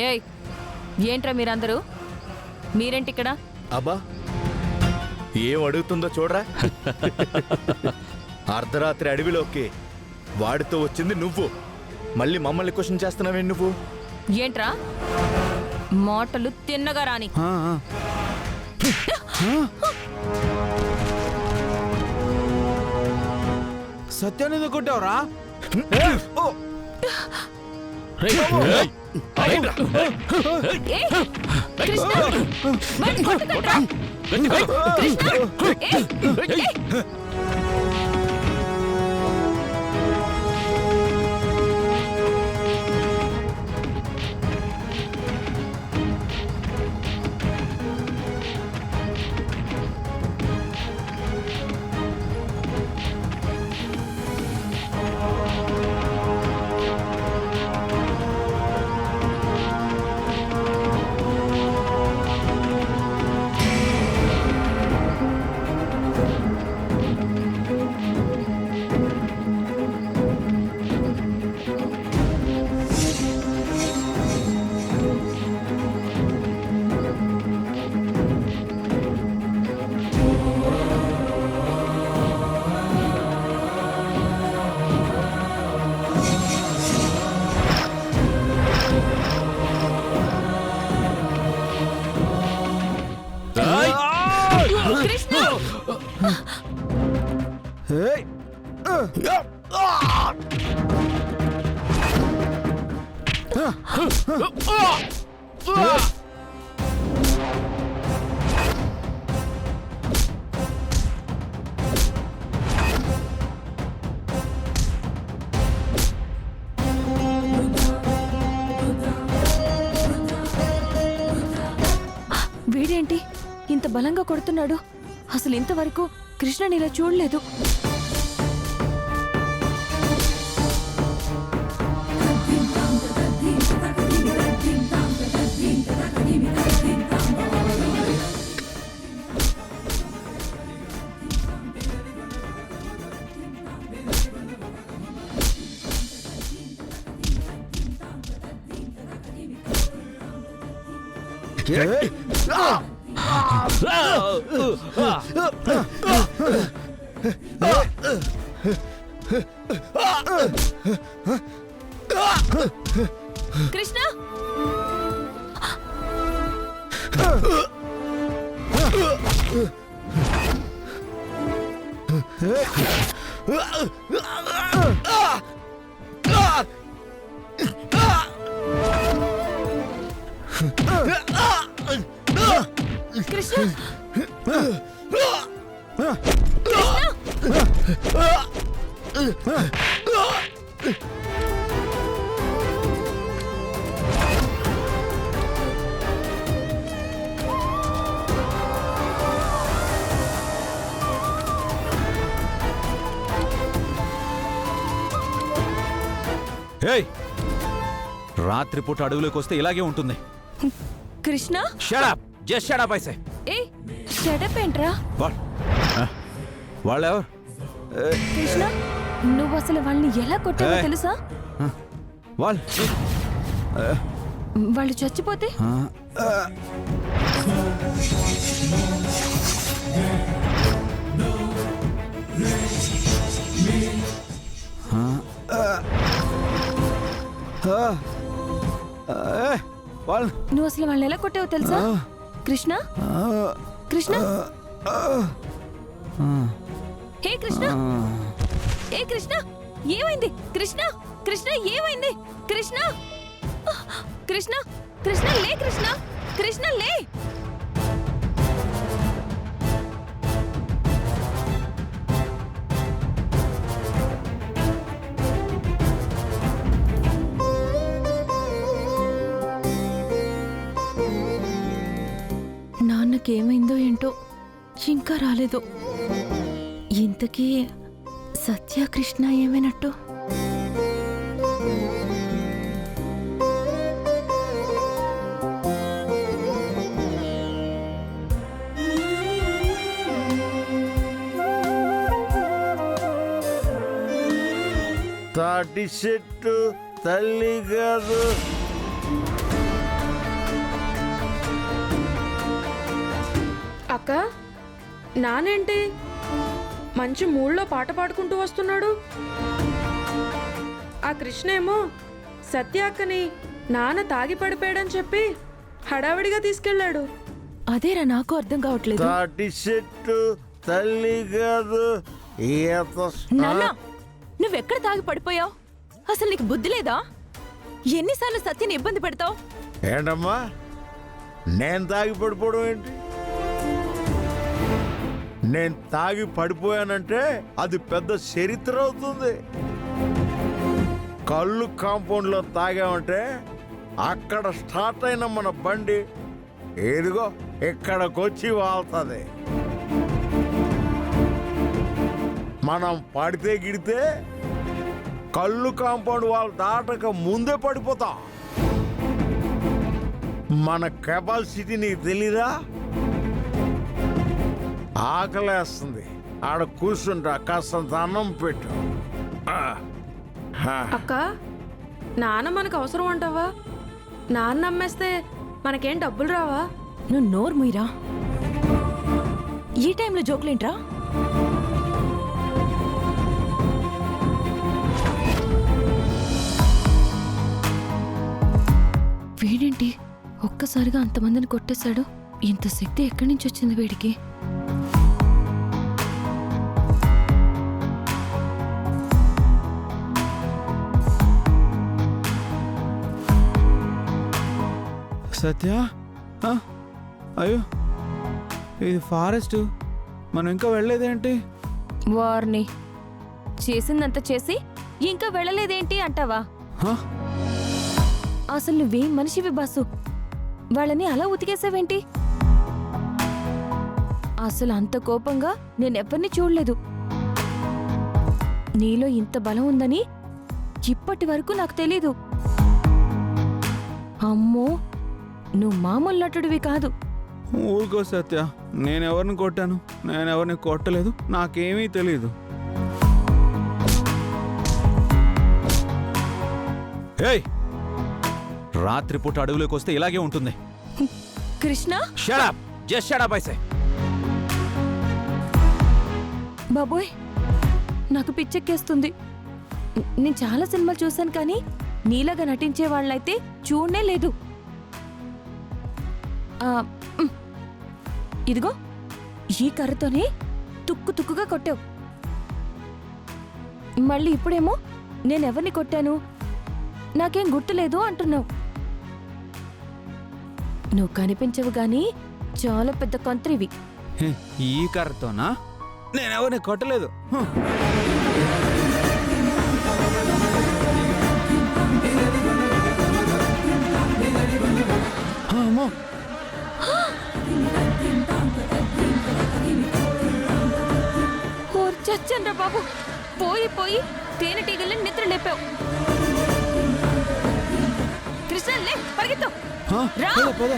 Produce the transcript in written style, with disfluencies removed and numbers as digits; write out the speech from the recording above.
ఏయ్ ఏంట్రా మీరందరూ? మీరేంటి ఇక్కడ? అబ్బా ఏం అడుగుతుందో చూడరా. అర్ధరాత్రి అడవిలోకి వాడితో వచ్చింది నువ్వు, మళ్ళీ మమ్మల్ని క్వశ్చన్ చేస్తున్నావే నువ్వు? ఏంట్రా మాటలు తిన్నగా రాని. సత్యాన్ని కొట్టావురా? ఏయ్, కృష్ణ! వాడిని కొట్టకండ్రా! కృష్ణ! ఏయ్, ఏయ్! కృష్ణ! వీడేంటి ఇంత బలంగా కొడుతున్నాడు? అసలు ఇంతవరకు కృష్ణని ఇలా చూడలేదు. కృష్ణ! కృష్ణ! రాత్రిపూట అడవులోకి వస్తే ఇలాగే ఉంటుంది. Krishna! Shut up, just shut up I say. ఏ షటప్ ఏంట్రా? వాళ్ళెవరు? కృష్ణ, నువ్వు అసలు వాళ్ళని ఎలా కొట్టావో తెలుసా? వాళ్ళు చచ్చిపోతే నువ్వు అసలు వాళ్ళని ఎలా కొట్టావో తెలుసా? కృష్ణ! కృష్ణ! హే కృష్ణ! ఏ కృష్ణ, ఏమైంది? కృష్ణ! కృష్ణ, ఏమైంది? కృష్ణ! కృష్ణ! కృష్ణ, లే కృష్ణ! కృష్ణ, లే! నాన్నకేమైందో ఏంటో ఇంకా రాలేదు. ఇంతకీ సత్యకృష్ణ ఏమైనట్టు? తాటి చెట్టు తల్లి కాదు, అక్క నానేంటి మంచి మూడ్లో పాట పాడుకుంటూ వస్తున్నాడు. ఆ కృష్ణ ఏమో సత్య అక్కని నాన్న తాగి పడిపోయాడని చెప్పి హడావిడిగా తీసుకెళ్ళాడు. అదేరా నాకు అర్థం కావట్లేదు. తాటి చెట్టు తల్లి కాదు ఈత నాన్న నువ్వెక్కడ తాగి పడిపోయావు? అసలు నీకు బుద్ధి లేదా? ఎన్నిసార్లు సత్యని ఇబ్బంది పెడతావు? ఏంటమ్మా నేను తాగి పడిపోవడం ఏంటి? నేను తాగి పడిపోయానంటే అది పెద్ద చరిత్ర అవుతుంది. కళ్ళు కాంపౌండ్లో తాగామంటే అక్కడ స్టార్ట్ అయిన మన బండి ఏదిగో ఇక్కడికొచ్చి వాళ్తుంది. మనం పడితే గిడితే కళ్ళు కాంపౌండ్ వాళ్ళు దాటక ముందే పడిపోతాం. మన కెపాసిటీ నీకు తెలీదా? ఆకలేస్తుంది, ఆడ కూర్చుంటా, కాస్తంత అన్నం పెట్టు. అక్క నాన్న మనకు అవసరం అంటావా? నాన్న అమ్మేస్తే మనకేం డబ్బులు రావా? నువ్వు నోరు మీరా. ఈ టైంలో జోకులేంట్రా? వీడేంటి ఒక్కసారిగా అంతమందిని కొట్టేశాడు? ఇంత శక్తి ఎక్కడి నుంచి వచ్చింది వీడికి? సత్య ఆ? అయ్యో ఇది ఫారెస్ట్, మనం ఇంకా వెళ్ళలేదేంటి? వార్ని చేసిందంత చేసి ఇంకా వెళ్ళలేదేంటి అంటావా? హ? అసలు నువ్వేం మనిషివి బాసు? వాళ్ళని అలా ఉతికేసావేంటి? అసలు అంత కోపంగా నేనెవ్వరిని చూడలేదు. నీలో ఇంత బలం ఉందని ఇప్పటి వరకు నాకు తెలీదు. అమ్మో, నువ్వు మామూలు నటుడివి కాదు. ఊరుకో సత్య, నేనెవరిని కొట్టాను? నేనెవరిని కొట్టలేదు, నాకేమీ తెలీదు. ఏయ్, రాత్రిపూట అడవులోకి వస్తే ఇలాగే ఉంటుంది. Krishna shut up, just shut up I say. బాబోయ్, నాకు పిచ్చెక్కేస్తుంది. నేను చాలా సినిమాలు చూశాను కానీ నీలాగా నటించే వాళ్ళైతే చూడనే లేదు. ఇదిగో ఈ కర్రతోనే తుక్కు తుక్కుగా కొట్టావు. మళ్ళీ ఇప్పుడేమో నేనెవరిని కొట్టాను, నాకేం గుర్తులేదు అంటున్నావు. నువ్వు కనిపించవు గాని చాలా పెద్ద కొంత్రివి. ఈ కర్రతోనా? నేనెవరిని కొట్టలేదు. అమ్మో, చచ్చండ్రా బాబు, పోయి పోయి తేనెటీగల్ని నిద్ర లేపావు. కృష్ణ లే, పరిగెత్తు. పద, పద.